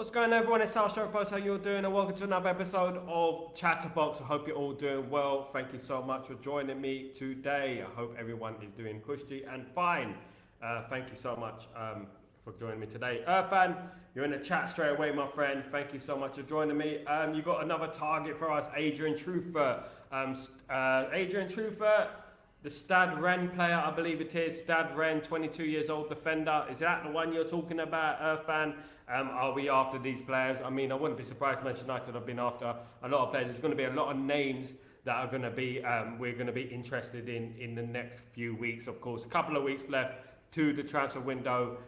What's going on, everyone? It's Sal Warner. How you all doing? And welcome to another episode of Chatterbox. I hope you're all doing well. Thank you so much for joining me today. I hope everyone is doing cushy and fine. Thank you so much for joining me today. Irfan, you're in the chat straight away, my friend. Thank you so much for joining me. You got another target for us, Adrian Truther. Adrian Truther, the Stad Ren player, I believe it is. Stad Ren, 22 years old defender. Is that the one you're talking about, Irfan? Are we after these players? I mean, I wouldn't be surprised Manchester United have been after a lot of players. There's going to be a lot of names that are going to be, we're going to be interested in the next few weeks, of course. A couple of weeks left to the transfer window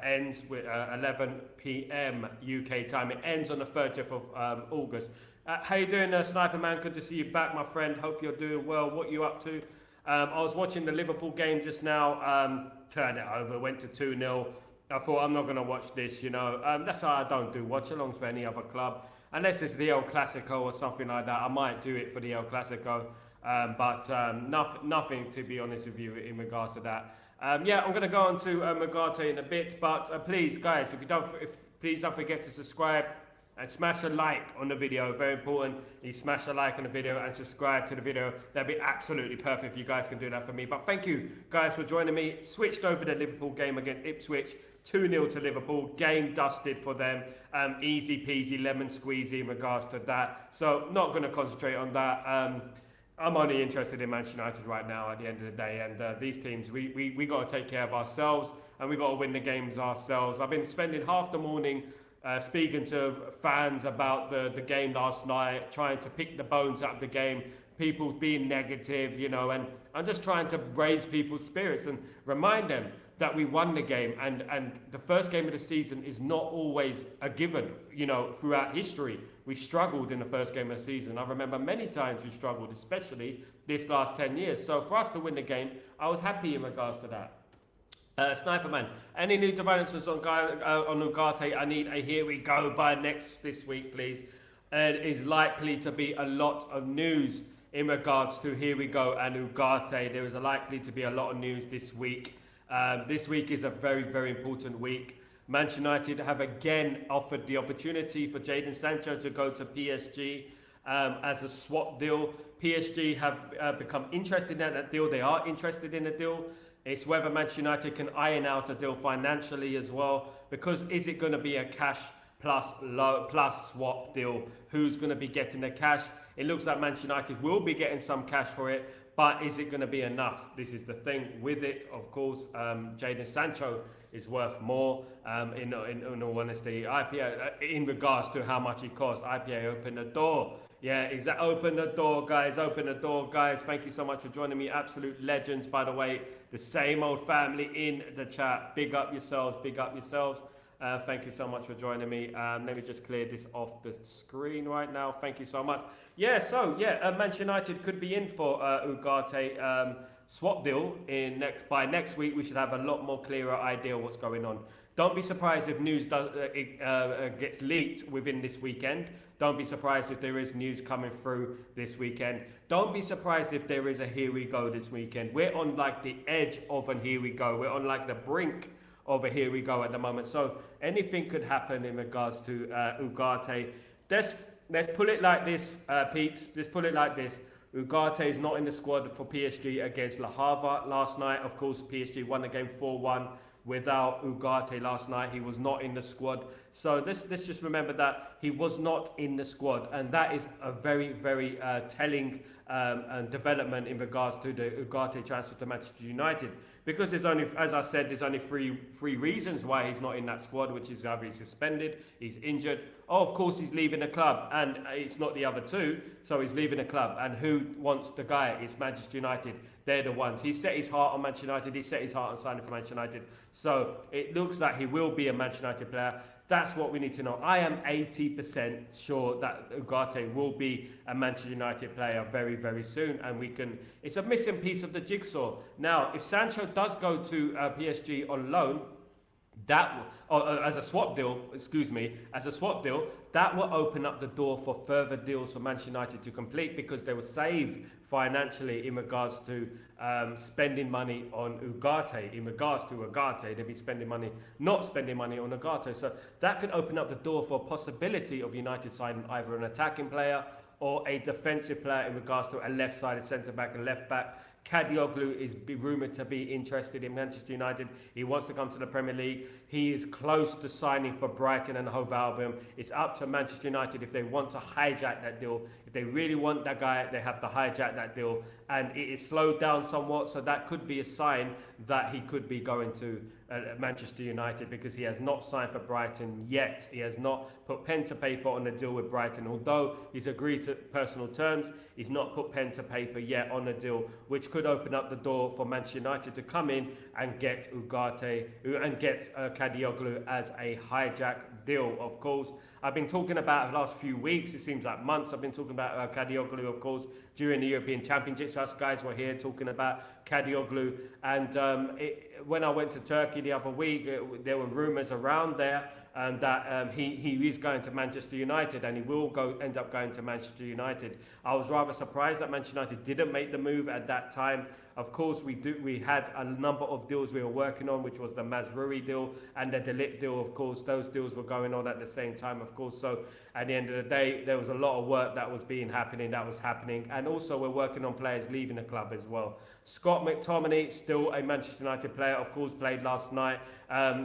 ends with 11 p.m. UK time. It ends on the 30th of August. How you doing, Sniper Man? Good to see you back, my friend. Hope you're doing well. What you up to? I was watching the Liverpool game just now. Turned it over, went to 2-0. I thought, I'm not going to watch this, you know. That's how I don't do watch-alongs for any other club. Unless it's the El Clasico or something like that, I might do it for the El Clasico. Nothing, to be honest with you, in regards to that. Yeah, I'm going to go on to Mctominay in a bit. But please, guys, please don't forget to subscribe and smash a like on the video. Very important. You smash a like on the video and subscribe to the video. That'd be absolutely perfect if you guys can do that for me. But thank you guys for joining me. Switched over the Liverpool game against Ipswich. 2-0 to Liverpool. Game dusted for them. Easy peasy lemon squeezy in regards to that. So not going to concentrate on that. I'm only interested in Manchester United right now at the end of the day. And these teams, we got to take care of ourselves. And we got to win the games ourselves. I've been spending half the morning speaking to fans about the game last night, trying to pick the bones out of the game, people being negative, you know, and I'm just trying to raise people's spirits and remind them that we won the game, and the first game of the season is not always a given, you know, throughout history. We struggled in the first game of the season. I remember many times we struggled, especially this last 10 years. So for us to win the game, I was happy in regards to that. Sniper Man, any new developments on Ugarte? I need a here we go by this week, please. It is likely to be a lot of news in regards to here we go and Ugarte. There is likely to be a lot of news this week. This week is a very, very important week. Manchester United have again offered the opportunity for Jadon Sancho to go to PSG as a swap deal. PSG have become interested in that deal. They are interested in the deal. It's whether Manchester United can iron out a deal financially as well. Because is it going to be a cash plus swap deal? Who's going to be getting the cash? It looks like Manchester United will be getting some cash for it. But is it going to be enough? This is the thing with it. Of course, Jadon Sancho is worth more. In all honesty, IPA, in regards to how much it costs, IPA opened the door. Yeah, exactly. Open the door, guys. Open the door, guys. Thank you so much for joining me. Absolute legends, by the way. The same old family in the chat. Big up yourselves. Big up yourselves. Thank you so much for joining me. Let me just clear this off the screen right now. Thank you so much. Yeah, so yeah, Manchester United could be in for Ugarte swap deal by next week. We should have a lot more clearer idea what's going on. Don't be surprised if news gets leaked within this weekend. Don't be surprised if there is news coming through this weekend. Don't be surprised if there is a here we go this weekend. We're on like the edge of a here we go. We're on like the brink of a here we go at the moment. So anything could happen in regards to Ugarte. Let's put it like this, peeps. Let's put it like this. Ugarte is not in the squad for PSG against Le Havre last night. Of course, PSG won the game 4-1 without Ugarte last night. He was not in the squad. So let's just remember that he was not in the squad. And that is a very, very telling development in regards to the Ugarte transfer to Manchester United. Because there's only, as I said, there's only three reasons why he's not in that squad, which is either he's suspended, he's injured, or of course he's leaving the club, and it's not the other two, so he's leaving the club. And who wants the guy? It's Manchester United. They're the ones. He set his heart on Manchester United. He set his heart on signing for Manchester United. So it looks like he will be a Manchester United player. That's what we need to know. I am 80% sure that Ugarte will be a Manchester United player very, very soon. And it's a missing piece of the jigsaw. Now, if Sancho does go to PSG on loan, as a swap deal, that will open up the door for further deals for Manchester United to complete, because they will save financially in regards to spending money on Ugarte. In regards to Ugarte, they'll be not spending money on Ugarte. So that could open up the door for a possibility of United signing either an attacking player or a defensive player in regards to a left-sided centre-back and left-back. Kadioglu is rumoured to be interested in Manchester United. He wants to come to the Premier League. He is close to signing for Brighton and Hove Albion. It's up to Manchester United if they want to hijack that deal. If they really want that guy, they have to hijack that deal. And it is slowed down somewhat, so that could be a sign that he could be going to Manchester United, because he has not signed for Brighton yet. He has not put pen to paper on the deal with Brighton. Although he's agreed to personal terms, he's not put pen to paper yet on the deal, which could open up the door for Manchester United to come in and get Ugarte and get Kadioglu as a hijack deal. Of course, I've been talking about the last few weeks, it seems like months, I've been talking about Kadioglu, of course, during the European Championships. Us guys were here talking about Kadioglu, and when I went to Turkey the other week, there were rumours around there that he is going to Manchester United, and he will end up going to Manchester United. I was rather surprised that Manchester United didn't make the move at that time. Of course, we had a number of deals we were working on, which was the Mazraoui deal and the De Ligt deal. Of course, those deals were going on at the same time, of course. So at the end of the day, there was a lot of work that was happening. And also we're working on players leaving the club as well. Scott McTominay, still a Manchester United player, of course, played last night,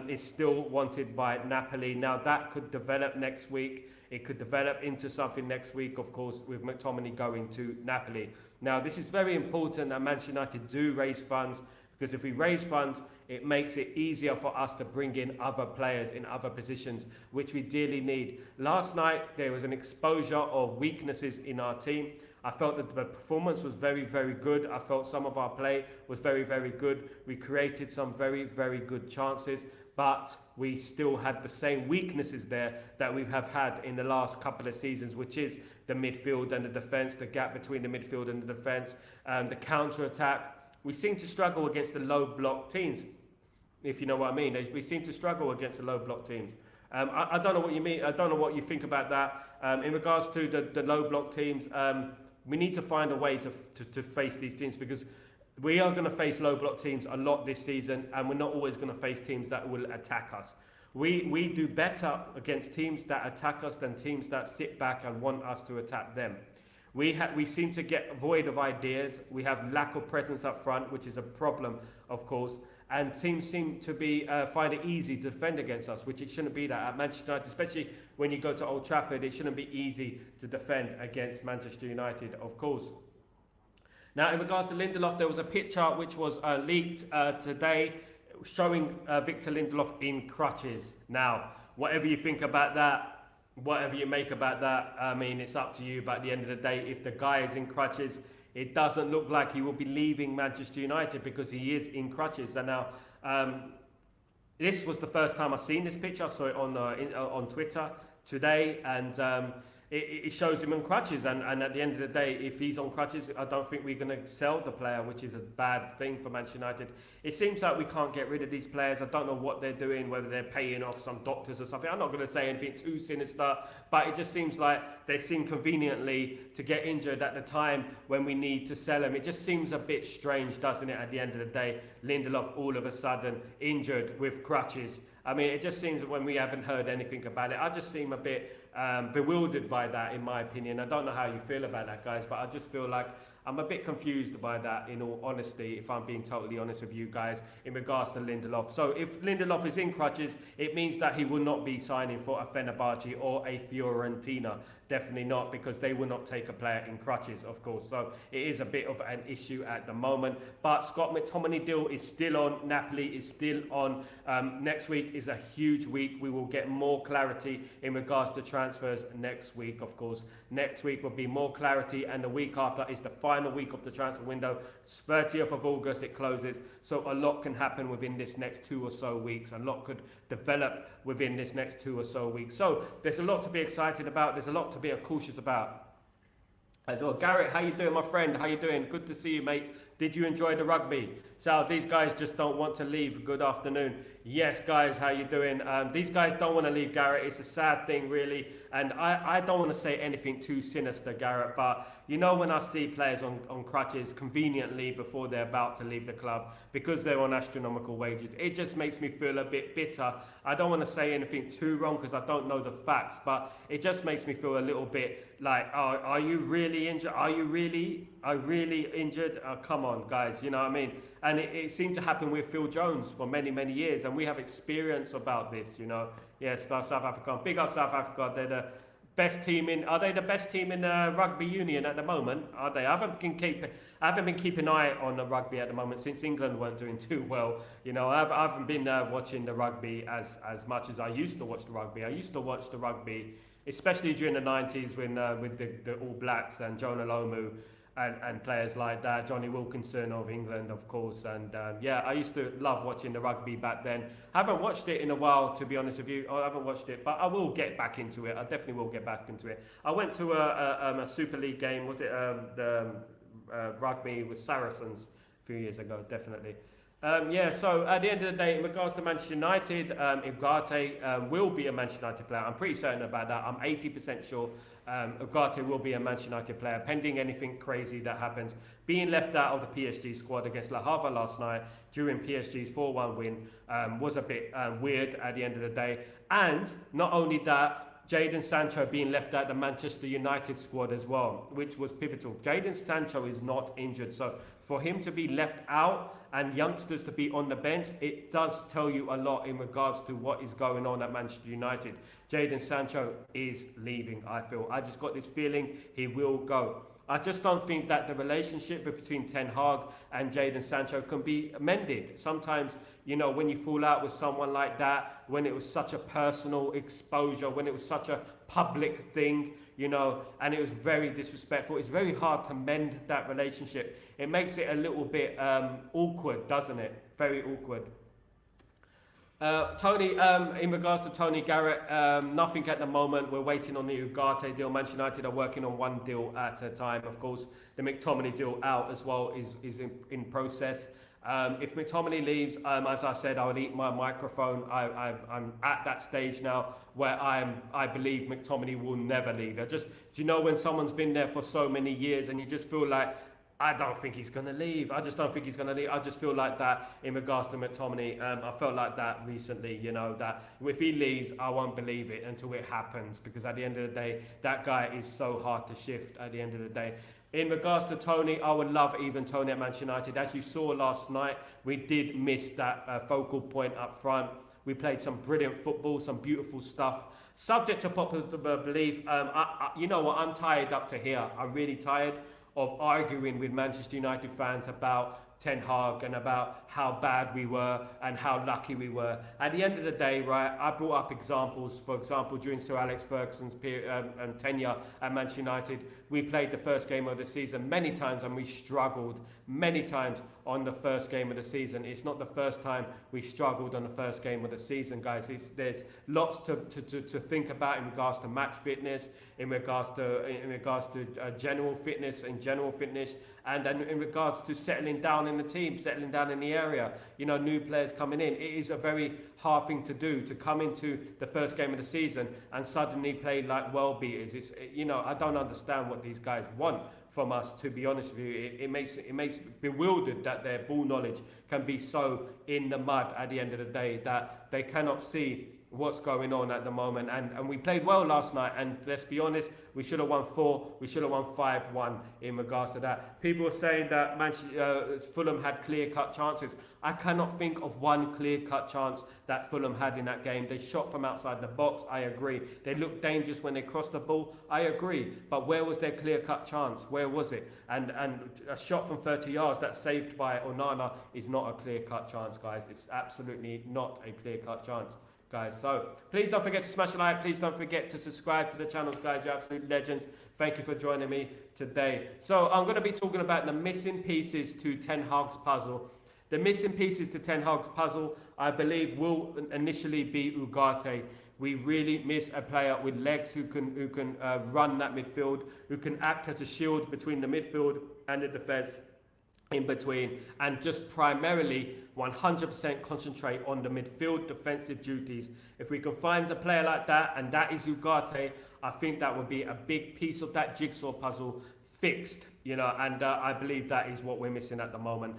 is still wanted by Napoli. Now that could develop next week. It could develop into something next week, of course, with McTominay going to Napoli. Now, this is very important that Manchester United do raise funds, because if we raise funds, it makes it easier for us to bring in other players in other positions, which we dearly need. Last night, there was an exposure of weaknesses in our team. I felt that the performance was very, very good. I felt some of our play was very, very good. We created some very, very good chances, but we still had the same weaknesses there that we have had in the last couple of seasons, which is the midfield and the defence, the gap between the midfield and the defence, the counter-attack. We seem to struggle against the low-block teams, if you know what I mean. We seem to struggle against the low-block teams. I don't know what you mean. I don't know what you think about that. In regards to the low-block teams, we need to find a way to face these teams, because we are going to face low-block teams a lot this season, and we're not always going to face teams that will attack us. We do better against teams that attack us than teams that sit back and want us to attack them. We seem to get void of ideas. We have lack of presence up front, which is a problem, of course. And teams seem to find it easy to defend against us, which it shouldn't be that. At Manchester United, especially when you go to Old Trafford, it shouldn't be easy to defend against Manchester United, of course. Now, in regards to Lindelof, there was a picture which was leaked today showing Victor Lindelof in crutches. Now, whatever you think about that, whatever you make about that, I mean, it's up to you. But at the end of the day, if the guy is in crutches, it doesn't look like he will be leaving Manchester United, because he is in crutches. And now, this was the first time I've seen this picture. I saw it on Twitter today, and it shows him on crutches. And at the end of the day, if he's on crutches, I don't think we're going to sell the player, which is a bad thing for Manchester United. It seems like we can't get rid of these players. I don't know what they're doing, whether they're paying off some doctors or something. I'm not going to say anything too sinister, but it just seems like they seem conveniently to get injured at the time when we need to sell them. It just seems a bit strange, doesn't it, at the end of the day? Lindelof all of a sudden injured with crutches. I mean, it just seems that when we haven't heard anything about it, I just seem a bit bewildered by that, in my opinion. I don't know how you feel about that, guys, but I just feel like I'm a bit confused by that, in all honesty, if I'm being totally honest with you guys, in regards to Lindelof. So if Lindelof is in crutches, it means that he will not be signing for a Fenerbahce or a Fiorentina. Definitely not, because they will not take a player in crutches, of course. So it is a bit of an issue at the moment. But Scott McTominay deal is still on. Napoli is still on. Next week is a huge week. We will get more clarity in regards to transfers next week, of course. Next week will be more clarity, and the week after is the final week of the transfer window. 30th of August it closes. So a lot can happen within this next 2 or so weeks. A lot could develop within this next 2 or so weeks. So there's a lot to be excited about. There's a lot to be cautious about as well. Garrett, how you doing, my friend? How you doing? Good to see you, mate. Did you enjoy the rugby? So these guys just don't want to leave. Good afternoon. Yes, guys, how you doing? These guys don't want to leave, Garrett. It's a sad thing, really. And I don't want to say anything too sinister, Garrett, but you know, when I see players on crutches conveniently before they're about to leave the club because they're on astronomical wages, it just makes me feel a bit bitter. I don't want to say anything too wrong because I don't know the facts, but it just makes me feel a little bit like, oh, are you really injured? Are you really injured? Come on, guys, you know what I mean? And it seemed to happen with Phil Jones for many, many years, and we have experience about this, you know. Yes, South Africa. Big up South Africa. They're the best team in. Are they the best team in rugby union at the moment? Are they? I haven't been keeping an eye on the rugby at the moment since England weren't doing too well. You know, I haven't been watching the rugby as much as I used to watch the rugby. I used to watch the rugby, especially during the 90s when with the All Blacks and Jonah Lomu and players like that, Johnny Wilkinson of England, of course. And yeah, I used to love watching the rugby back then. I haven't watched it in a while, to be honest with you. I haven't watched it, but I will get back into it. I definitely will get back into it. I went to a Super League game. Was it the rugby with Saracens a few years ago? Definitely. Yeah, so at the end of the day, in regards to Manchester United, Ugarte will be a Manchester United player. I'm pretty certain about that. I'm 80% sure Ugarte will be a Manchester United player, pending anything crazy that happens. Being left out of the PSG squad against Le Havre last night during PSG's 4-1 win was a bit weird at the end of the day. And not only that, Jadon Sancho being left out the Manchester United squad as well, which was pivotal. Jadon Sancho is not injured, so for him to be left out and youngsters to be on the bench, it does tell you a lot in regards to what is going on at Manchester United. Jadon Sancho is leaving, I feel. I just got this feeling he will go. I just don't think that the relationship between Ten Hag and Jadon Sancho can be mended. Sometimes, you know, when you fall out with someone like that, when it was such a personal exposure, when it was such a public thing, you know, and it was very disrespectful, it's very hard to mend that relationship. It makes it a little bit awkward, doesn't it? Very awkward. Tony, in regards to Tony Garrett, nothing at the moment. We're waiting on the Ugarte deal. Manchester United are working on one deal at a time. Of course, the Mctominay deal out as well is in process. If Mctominay leaves, as I said, I would eat my microphone. I'm at that stage now where I believe Mctominay will never leave. Do you know when someone's been there for so many years and you just feel like, I don't think he's going to leave. I just don't think he's going to leave. I just feel like that in regards to McTominay. I felt like that recently, you know, that if he leaves, I won't believe it until it happens, because at the end of the day, that guy is so hard to shift at the end of the day. In regards to Tony, I would love even Tony at Manchester United. As you saw last night, we did miss that focal point up front. We played some brilliant football, some beautiful stuff. Subject to popular belief, you know what, I'm tired up to here. I'm really tired of arguing with Manchester United fans about Ten Hag and about how bad we were and how lucky we were. At the end of the day, right, I brought up examples. For example, during Sir Alex Ferguson's tenure at Manchester United, we played the first game of the season many times and we struggled many times on the first game of the season. It's not the first time we struggled on the first game of the season, guys. There's lots to think about in regards to match fitness, in regards to general fitness and in regards to settling down in the team, settling down in the area, you know, new players coming in. It is a very hard thing to do, to come into the first game of the season and suddenly play like world beaters. You know, I don't understand what these guys want from us, to be honest with you. It makes bewildered that their ball knowledge can be so in the mud at the end of the day that they cannot see what's going on at the moment. And we played well last night, and let's be honest, we should have won 4, we should have won 5-1 in regards to that. People are saying that Fulham had clear-cut chances. I cannot think of one clear-cut chance that Fulham had in that game. They shot from outside the box, I agree. They looked dangerous when they crossed the ball, I agree. But where was their clear-cut chance? Where was it? And a shot from 30 yards that's saved by Onana is not a clear-cut chance, guys. It's absolutely not a clear-cut chance, guys. So please don't forget to smash a like. Please don't forget to subscribe to the channels, guys. You're absolute legends. Thank you for joining me today. So I'm going to be talking about the missing pieces to Ten Hag's puzzle. The missing pieces to Ten Hag's puzzle, I believe, will initially be Ugarte. We really miss a player with legs who can run that midfield, who can act as a shield between the midfield and the defence. in between, and just primarily 100% concentrate on the midfield defensive duties. If we can find a player like that, and that is Ugarte, I think that would be a big piece of that jigsaw puzzle fixed, you know, and I believe that is what we're missing at the moment.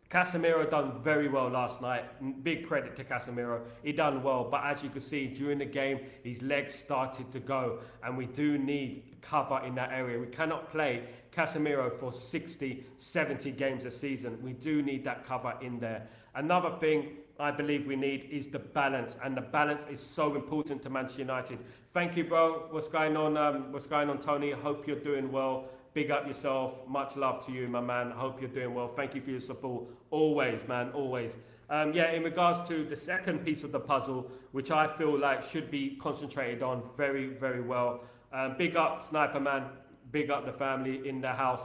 Casemiro done very well last night. Big credit to Casemiro. He done well, but as you can see during the game, his legs started to go, and we do need cover in that area. We cannot play Casemiro for 60, 70 games a season. We do need that cover in there. Another thing I believe we need is the balance, and the balance is so important to Manchester United. Thank you, bro. What's going on? What's going on, Tony? Hope you're doing well. Big up yourself. Much love to you, my man. Hope you're doing well. Thank you for your support. Always, man. Always. Yeah, in regards to the second piece of the puzzle, which I feel like should be concentrated on very, very well. Big up, Sniper Man. Big up the family in the house.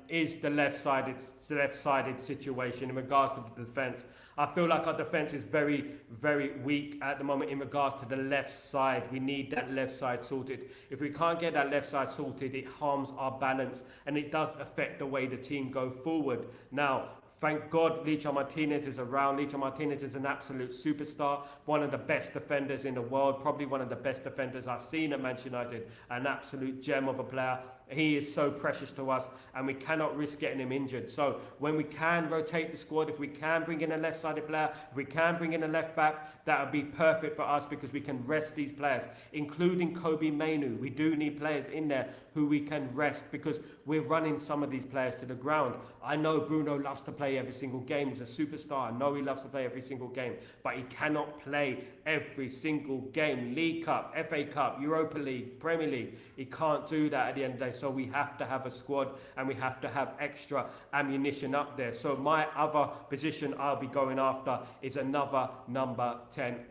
Is the left-sided situation in regards to the defence. I feel like our defence is very, very weak at the moment in regards to the left side. We need that left side sorted. If we can't get that left side sorted, it harms our balance, and it does affect the way the team go forward. Now, thank God Licha Martinez is around. Licha Martinez is an absolute superstar, one of the best defenders in the world, probably one of the best defenders I've seen at Manchester United, an absolute gem of a player. He is so precious to us, and we cannot risk getting him injured. So when we can rotate the squad, if we can bring in a left-sided player, if we can bring in a left back, that would be perfect for us, because we can rest these players, including Kobe Mainu. We do need players in there who we can rest, because we're running some of these players to the ground. I know Bruno loves to play every single game. He's a superstar. I know he loves to play every single game, but he cannot play every single game. League Cup, FA Cup, Europa League, Premier League. He can't do that at the end of the day. So we have to have a squad, and we have to have extra ammunition up there. So my other position I'll be going after is another number 10.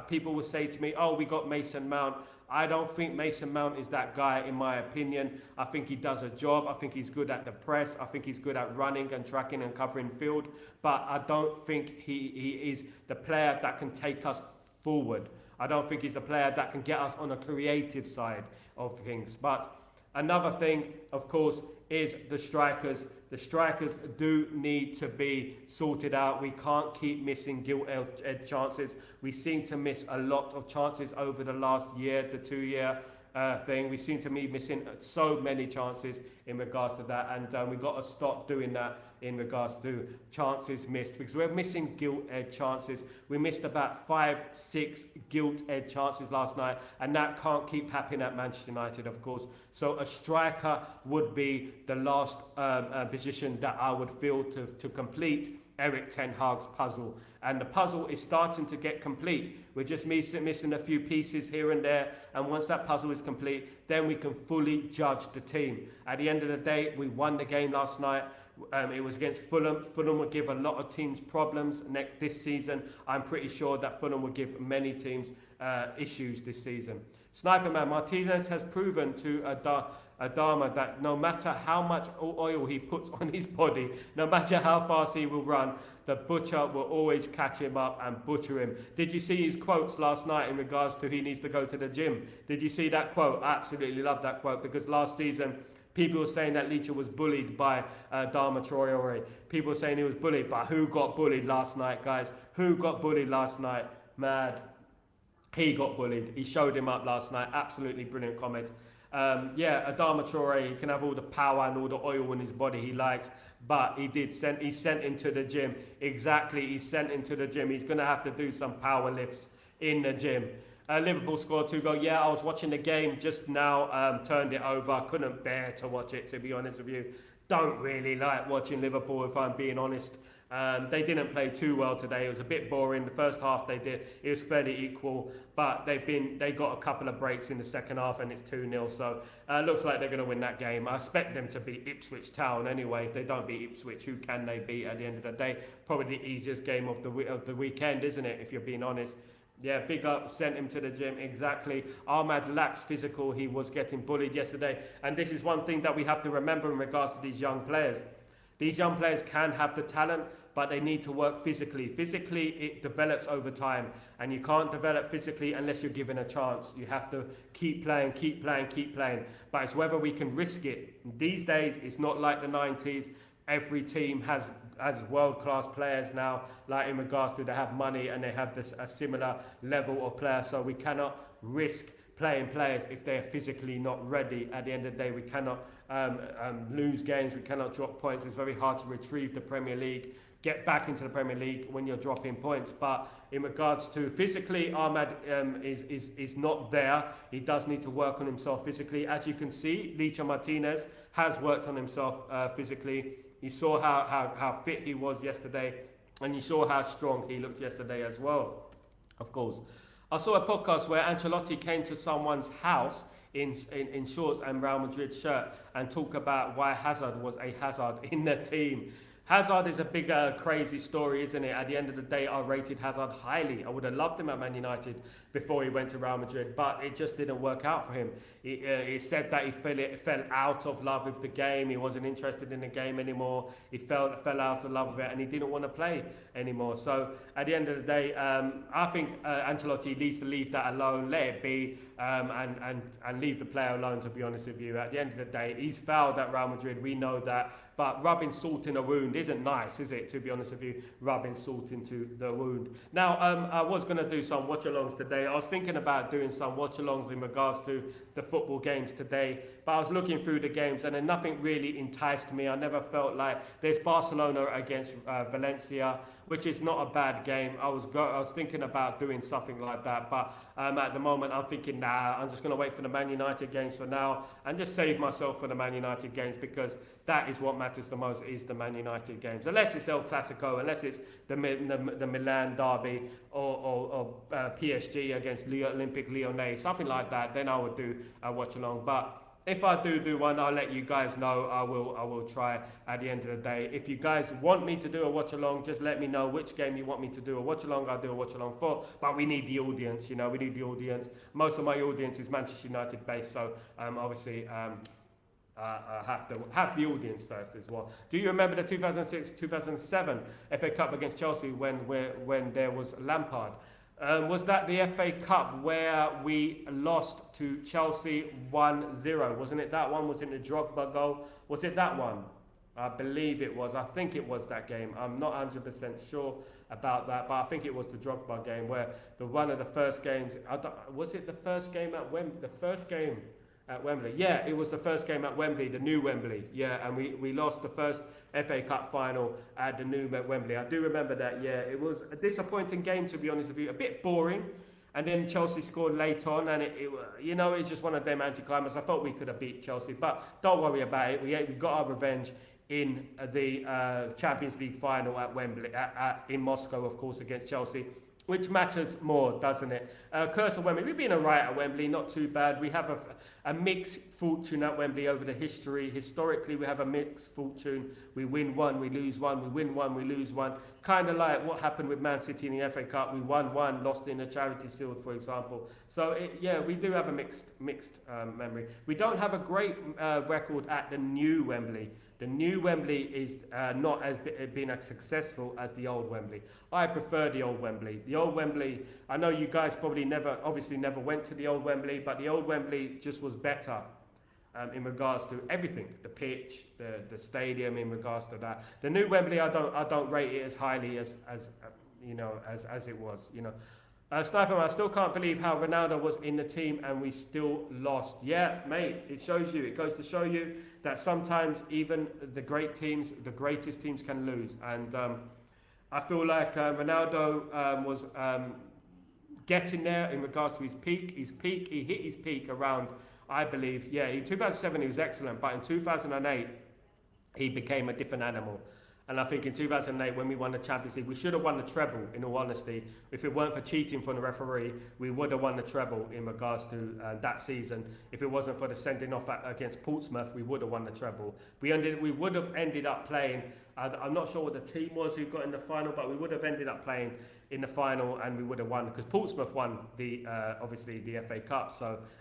People will say to me, oh, we got Mason Mount. I don't think Mason Mount is that guy, in my opinion. I think he does a job. I think he's good at the press. I think he's good at running and tracking and covering field. But I don't think he is the player that can take us forward. I don't think he's a player that can get us on a creative side of things. But another thing, of course, is the strikers. The strikers do need to be sorted out. We can't keep missing gilt-edged chances. We seem to miss a lot of chances over the last year, the 2-year thing. We seem to be missing so many chances in regards to that, and we've got to stop doing that in regards to chances missed, because we're missing gilt-edged chances. We missed about 5-6 gilt-edged chances last night, and that can't keep happening at Manchester United, of course. So a striker would be the last position that I would feel to complete Erik ten Hag's puzzle. And the puzzle is starting to get complete. We're just missing a few pieces here and there, and once that puzzle is complete, then we can fully judge the team. At the end of the day, we won the game last night. It was against Fulham. Fulham will give a lot of teams problems this season. I'm pretty sure that Fulham will give many teams issues this season. Sniper Man, Martinez has proven to Adama that no matter how much oil he puts on his body, no matter how fast he will run, the butcher will always catch him up and butcher him. Did you see his quotes last night in regards to he needs to go to the gym? Did you see that quote? I absolutely love that quote, because last season people were saying that Licha was bullied by Dharma Traore. People were saying he was bullied, but who got bullied last night, guys? Who got bullied last night? Mad. He got bullied. He showed him up last night. Absolutely brilliant comments. Yeah, Adama Traore, he can have all the power and all the oil in his body he likes, but he sent him to the gym. Exactly, he sent him to the gym. He's going to have to do some power lifts in the gym. Liverpool scored 2 goals. Yeah, I was watching the game just now, turned it over. Couldn't bear to watch it, to be honest with you. Don't really like watching Liverpool, if I'm being honest. They didn't play too well today. It was a bit boring. The first half they did, it was fairly equal, but they got a couple of breaks in the second half, and it's 2-0. So looks like they're going to win that game. I expect them to beat Ipswich Town anyway. If they don't beat Ipswich, who can they beat at the end of the day? Probably the easiest game of the weekend, isn't it? If you're being honest. Yeah, big up, sent him to the gym, exactly. Ahmad lacks physical. He was getting bullied yesterday, and this is one thing that we have to remember in regards to these young players. These young players can have the talent, but they need to work physically. Physically, it develops over time, and you can't develop physically unless you're given a chance. You have to keep playing, keep playing, keep playing. But it's whether we can risk it. These days, it's not like the 90s. every team has world-class players now, like in regards to they have money and they have a similar level of player, so we cannot risk playing players if they're physically not ready. At the end of the day, we cannot lose games, we cannot drop points. It's very hard to retrieve the Premier League, get back into the Premier League when you're dropping points. But in regards to physically, Ahmad is not there. He does need to work on himself physically. As you can see, Licha Martinez has worked on himself physically. You saw how fit he was yesterday, and you saw how strong he looked yesterday as well, of course. I saw a podcast where Ancelotti came to someone's house in shorts and Real Madrid shirt and talk about why Hazard was a hazard in the team. Hazard is a big crazy story, isn't it? At the end of the day, I rated Hazard highly. I would have loved him at Man United before he went to Real Madrid, but it just didn't work out for him. He said that he fell out of love with the game. He wasn't interested in the game anymore. He fell out of love with it, and he didn't want to play anymore. So at the end of the day, I think Ancelotti needs to leave that alone, let it be, and leave the player alone, to be honest with you. At the end of the day, he's fouled at Real Madrid. We know that. But rubbing salt in a wound isn't nice, is it? To be honest with you, rubbing salt into the wound. Now, I was going to do some watch-alongs today. I was thinking about doing some watch-alongs in regards to the football games today. But I was looking through the games and then nothing really enticed me. I never felt like there's Barcelona against Valencia, which is not a bad game. I was thinking about doing something like that. But at the moment, I'm thinking, nah, I'm just going to wait for the Man United games for now and just save myself for the Man United games, because that is what matters the most, is the Man United games. Unless it's El Clasico, unless it's the Milan derby or PSG against Olympique Lyonnais, something like that, then I would do a watch along. But if I do one, I'll let you guys know. I will try at the end of the day. If you guys want me to do a watch along, just let me know which game you want me to do a watch along. I'll do a watch along for. But we need the audience, you know. We need the audience. Most of my audience is Manchester United based, so obviously. I have to have the audience first as well. Do you remember the 2006-2007 FA Cup against Chelsea when there was Lampard? Was that the FA Cup where we lost to Chelsea 1-0? Wasn't it that one? Was it the Drogba goal? Was it that one? I believe it was. I think it was that game. I'm not 100% sure about that, but I think it was the Drogba game where one of the first games. Was it the first game at Wembley? The first game at Wembley. Yeah, it was the first game at Wembley, the new Wembley. Yeah, and we lost the first FA Cup final at the new Wembley. I do remember that, yeah. It was a disappointing game, to be honest with you. A bit boring. And then Chelsea scored late on, and it's just one of them anticlimax. I thought we could have beat Chelsea, but don't worry about it. We got our revenge in the Champions League final at Wembley, in Moscow, of course, against Chelsea. Which matters more, doesn't it? Curse of Wembley. We've been alright at Wembley, not too bad. We have a mixed fortune at Wembley over the history. Historically, we have a mixed fortune. We win one, we lose one. We win one, we lose one. Kind of like what happened with Man City in the FA Cup. We won one, lost in the Charity Shield, for example. So, we do have a mixed memory. We don't have a great record at the new Wembley. The new Wembley is not been as successful as the old Wembley. I prefer the old Wembley. The old Wembley, I know you guys probably never went to the old Wembley, but the old Wembley just was better in regards to everything, the pitch, the stadium, in regards to that. The new Wembley, I don't rate it as highly as it was. Sniper, I still can't believe how Ronaldo was in the team and we still lost. Yeah, mate, it shows you. It goes to show you that sometimes even the greatest teams can lose. And I feel like Ronaldo was getting there in regards to his peak. He hit his peak around, I believe, in 2007 he was excellent, but in 2008 he became a different animal. And I think in 2008, when we won the Champions League, we should have won the treble, in all honesty. If it weren't for cheating from the referee, we would have won the treble in regards to that season. If it wasn't for the sending off against Portsmouth, we would have won the treble. We would have ended up playing, I'm not sure what the team was who got in the final, but we would have ended up playing in the final and we would have won, because Portsmouth won obviously the FA Cup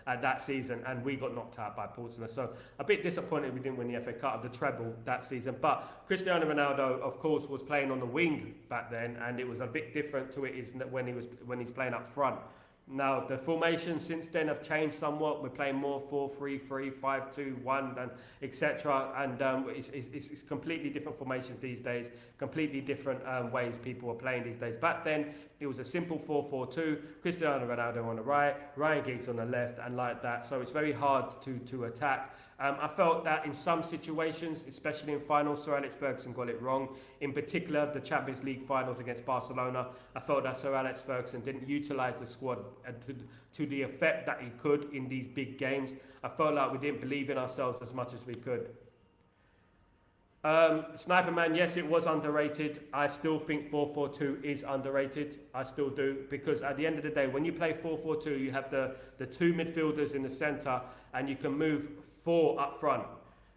that season, and we got knocked out by Portsmouth. So a bit disappointed we didn't win the FA Cup, the treble that season. But Cristiano Ronaldo, of course, was playing on the wing back then, and it was a bit different to it when he's playing up front. Now, the formations since then have changed somewhat. We're playing more 4-3-3, 5-2-1, and etc. And it's completely different formations these days, completely different ways people are playing these days. Back then, it was a simple 4-4-2, Cristiano Ronaldo on the right, Ryan Giggs on the left, and like that. So it's very hard to attack. I felt that in some situations, especially in finals, Sir Alex Ferguson got it wrong. In particular, the Champions League finals against Barcelona, I felt that Sir Alex Ferguson didn't utilise the squad to the effect that he could in these big games. I felt like we didn't believe in ourselves as much as we could. Sniper Man, yes, it was underrated. I still think 4-4-2 is underrated. I still do, because at the end of the day, when you play 4-4-2, you have the two midfielders in the centre, and you can move 4 up front.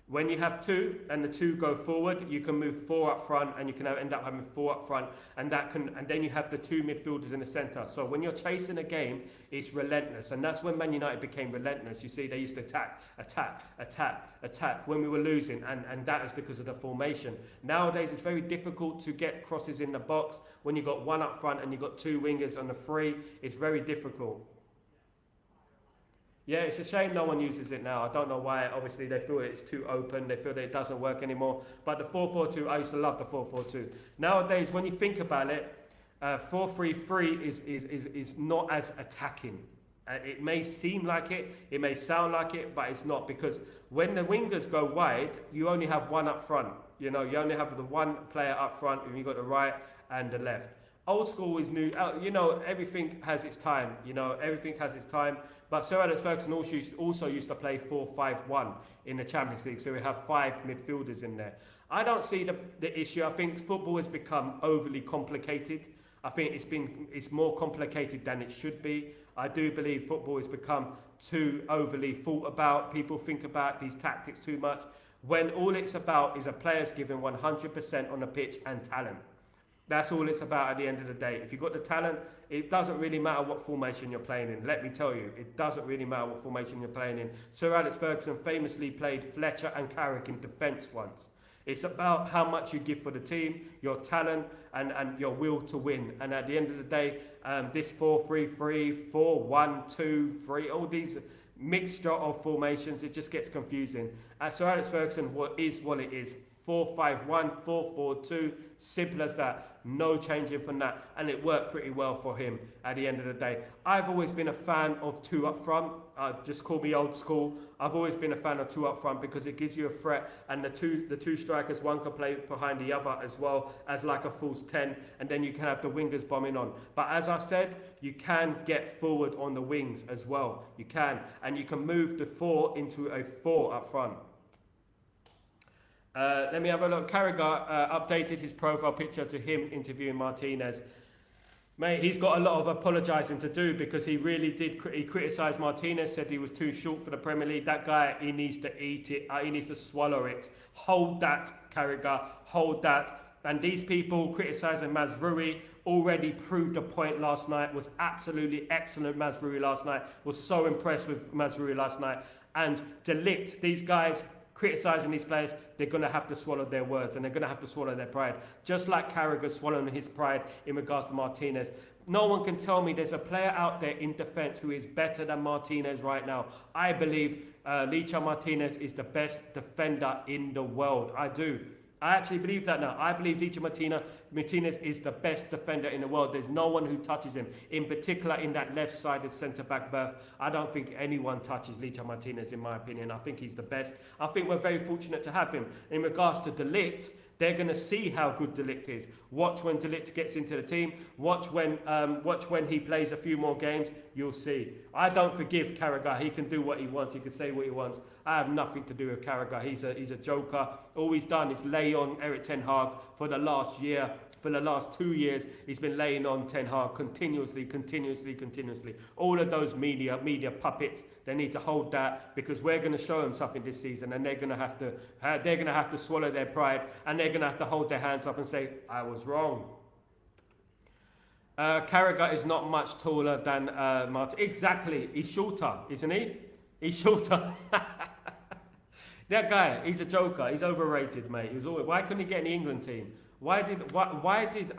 When you have 2 and the 2 go forward, you can move 4 up front, and you can end up having 4 up front, and then you have the 2 midfielders in the centre. So when you're chasing a game, it's relentless, and that's when Man United became relentless. You see, they used to attack when we were losing, and that is because of the formation. Nowadays, it's very difficult to get crosses in the box when you've got 1 up front and you've got 2 wingers on the 3. It's very difficult. Yeah, it's a shame no one uses it now. I don't know why. Obviously, they feel it's too open. They feel that it doesn't work anymore. But the 4-4-2, I used to love the 4-4-2. Nowadays, when you think about it, 4-3-3 is not as attacking. It may seem like it, it may sound like it, but it's not, because when the wingers go wide, you only have 1 up front. You know, you only have the 1 player up front, and you've got the right and the left. Old school is new. You know, everything has its time. You know, everything has its time. But Sir Alex Ferguson also used to play 4-5-1 in the Champions League, so we have 5 midfielders in there. I don't see the issue. I think football has become overly complicated. I think it's more complicated than it should be. I do believe football has become too overly thought about. People think about these tactics too much, when all it's about is a player's giving 100% on the pitch and talent. That's all it's about at the end of the day. If you've got the talent, it doesn't really matter what formation you're playing in. Let me tell you, it doesn't really matter what formation you're playing in. Sir Alex Ferguson famously played Fletcher and Carrick in defence once. It's about how much you give for the team, your talent, and your will to win. And at the end of the day, this 4-3-3, 4-1-2-3, all these mixture of formations, it just gets confusing. Sir Alex Ferguson is what it is. 4-5-1, 4-4-2, simple as that, no changing from that, and it worked pretty well for him at the end of the day. I've always been a fan of 2 up front. Just call me old school. I've always been a fan of 2 up front because it gives you a threat, and the two strikers, one can play behind the other as well as like a false 10, and then you can have the wingers bombing on. But as I said, you can get forward on the wings as well. You can, and you can move the 4 into a 4 up front. Let me have a look. Carragher updated his profile picture to him interviewing Martinez. Mate, he's got a lot of apologising to do, because he really did. He criticised Martinez, said he was too short for the Premier League. That guy, he needs to eat it. He needs to swallow it. Hold that, Carragher. Hold that. And these people criticising Mazraoui already proved a point last night. Was absolutely excellent. Mazraoui last night. Was so impressed with Mazraoui last night. And De Ligt, these guys criticising these players, they're going to have to swallow their words, and they're going to have to swallow their pride. Just like Carragher swallowing his pride in regards to Martinez. No one can tell me there's a player out there in defence who is better than Martinez right now. I believe Licha Martinez is the best defender in the world. I do. I actually believe that now. I believe Licha Martinez is the best defender in the world. There's no one who touches him. In particular, in that left-sided centre-back berth, I don't think anyone touches Licha Martinez, in my opinion. I think he's the best. I think we're very fortunate to have him. In regards to De Ligt, they're going to see how good De Ligt is. Watch when De Ligt gets into the team. Watch when he plays a few more games. You'll see. I don't forgive Carragher. He can do what he wants. He can say what he wants. I have nothing to do with Carragher. He's a joker. All he's done is lay on Eric Ten Hag for the last year. For the last 2 years, he's been laying on Ten Hag continuously. All of those media puppets, they need to hold that, because we're going to show them something this season, and they're going to have to swallow their pride, and they're going to have to hold their hands up and say, I was wrong. Carragher is not much taller than Martin. Exactly, he's shorter, isn't he? He's shorter. That guy, he's a joker. He's overrated, mate. Why couldn't he get in the England team? Why did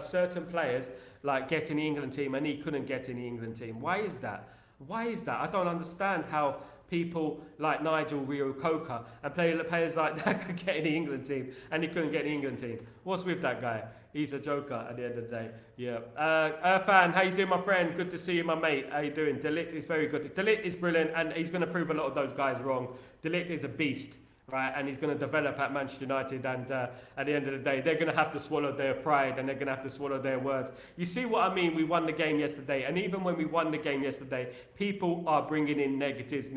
certain players like get in the England team and he couldn't get in the England team? Why is that? Why is that? I don't understand how people like Nigel Reo-Coker and players like that could get in the England team and he couldn't get in the England team. What's with that guy? He's a joker at the end of the day. Yeah. Irfan, how you doing, my friend? Good to see you, my mate. How you doing? De Ligt is very good. De Ligt is brilliant, and he's going to prove a lot of those guys wrong. De Ligt is a beast. Right, and he's going to develop at Manchester United, and at the end of the day, they're going to have to swallow their pride and they're going to have to swallow their words. You see what I mean? We won the game yesterday, and even when we won the game yesterday, people are bringing in negatives.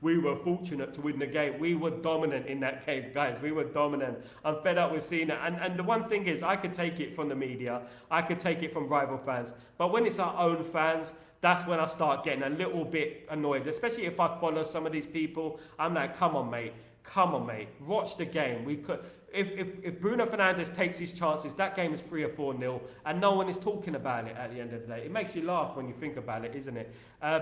We were fortunate to win the game. We were dominant in that game, guys. We were dominant. I'm fed up with seeing it. And the one thing is, I could take it from the media, I could take it from rival fans, but when it's our own fans, that's when I start getting a little bit annoyed, especially if I follow some of these people. I'm like, come on, mate. Watch the game. We could, if Bruno Fernandes takes his chances, that game is 3 or 4-0, and no one is talking about it at the end of the day. It makes you laugh when you think about it, isn't it?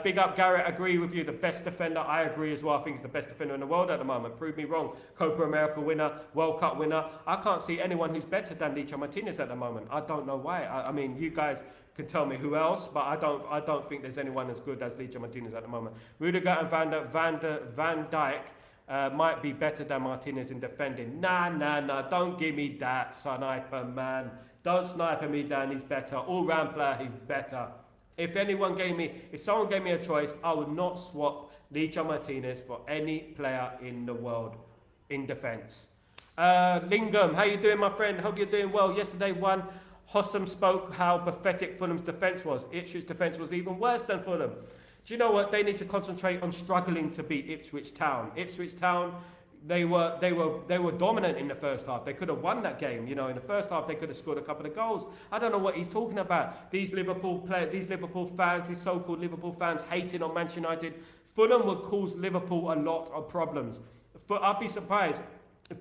Big up, Garrett. Agree with you. The best defender. I agree as well. I think he's the best defender in the world at the moment. Prove me wrong. Copa America winner, World Cup winner. I can't see anyone who's better than Licha Martinez at the moment. I don't know why. I mean, you guys can tell me who else, but I don't think there's anyone as good as Licha Martinez at the moment. Rudiger and Van Dijk might be better than Martinez in defending. Nah, don't give me that, sniper, man. Don't sniper me down, he's better. All-round player, he's better. If someone gave me a choice, I would not swap Licha Martinez for any player in the world in defence. Lingham, how you doing, my friend? Hope you're doing well. Yesterday won. Hossam spoke how pathetic Fulham's defence was. Ipswich's defence was even worse than Fulham. Do you know what? They need to concentrate on struggling to beat Ipswich Town. Ipswich Town, they were dominant in the first half. They could have won that game. You know, in the first half they could have scored a couple of goals. I don't know what he's talking about. These Liverpool fans, these so-called Liverpool fans hating on Manchester United. Fulham would cause Liverpool a lot of problems. I'd be surprised if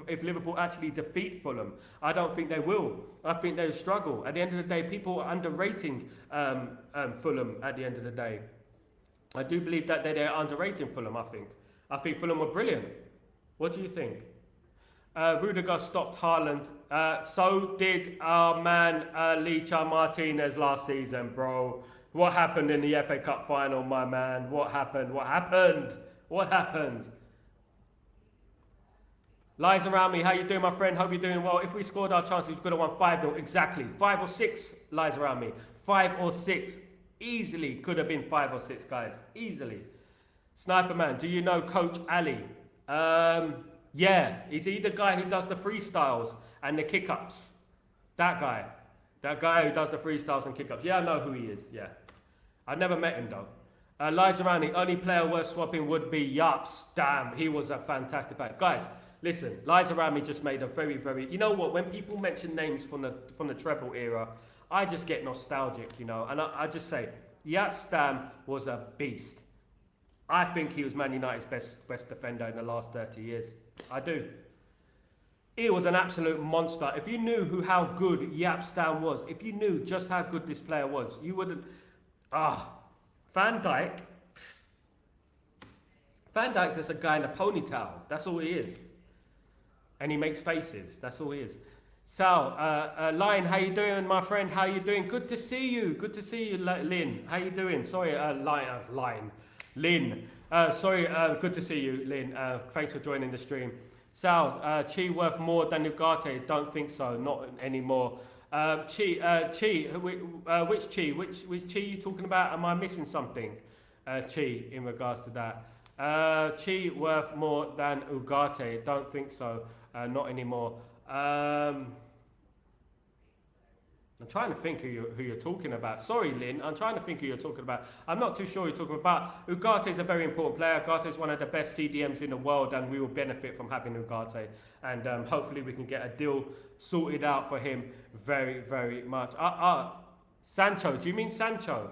if Liverpool actually defeat Fulham. I don't think they will. I think they'll struggle. At the end of the day, people are underrating Fulham at the end of the day. I do believe that they're underrating Fulham, I think Fulham were brilliant. What do you think? Rudiger stopped Haaland. So did our man Licha Martinez last season, bro. What happened in the FA Cup final, my man? What happened? Lies around me, how you doing, my friend? Hope you're doing well. If we scored our chances, we could have won 5-0. Exactly. 5 or 6 lies around me. 5 or 6. Easily could have been 5 or 6, guys. Easily. Sniper Man, do you know Coach Ali? Yeah. Is he the guy who does the freestyles and the kick-ups? That guy. That guy who does the freestyles and kick-ups. Yeah, I know who he is. Yeah. I've never met him, though. Lies around me. Only player worth swapping would be Yups. Damn, he was a fantastic player. Guys, listen, Lies Around Me just made a very, very... You know what? When people mention names from the treble era, I just get nostalgic, you know. And I just say, Yat Stam was a beast. I think he was Man United's best defender in the last 30 years. I do. He was an absolute monster. If you knew how good Yat Stam was, if you knew just how good this player was, you wouldn't... Van Dijk... Van Dijk's just a guy in a ponytail. That's all he is. And he makes faces. That's all he is. Sal, Lion, how you doing, my friend? How you doing? Good to see you. Good to see you, Lynn. How you doing? Sorry, Lion. Lynn. Sorry, good to see you, Lynn. Thanks for joining the stream. Sal, Chi worth more than Ugarte? Don't think so. Not anymore. Chi, which Chi? Which Chi you talking about? Am I missing something? Chi, in regards to that. Chi worth more than Ugarte? Don't think so. Not anymore. I'm trying to think who you're talking about. Sorry, Lynn. I'm trying to think who you're talking about. I'm not too sure who you're talking about. Ugarte is a very important player. Ugarte is one of the best CDMs in the world, and we will benefit from having Ugarte. And hopefully we can get a deal sorted out for him very, very much. Sancho. Do you mean Sancho?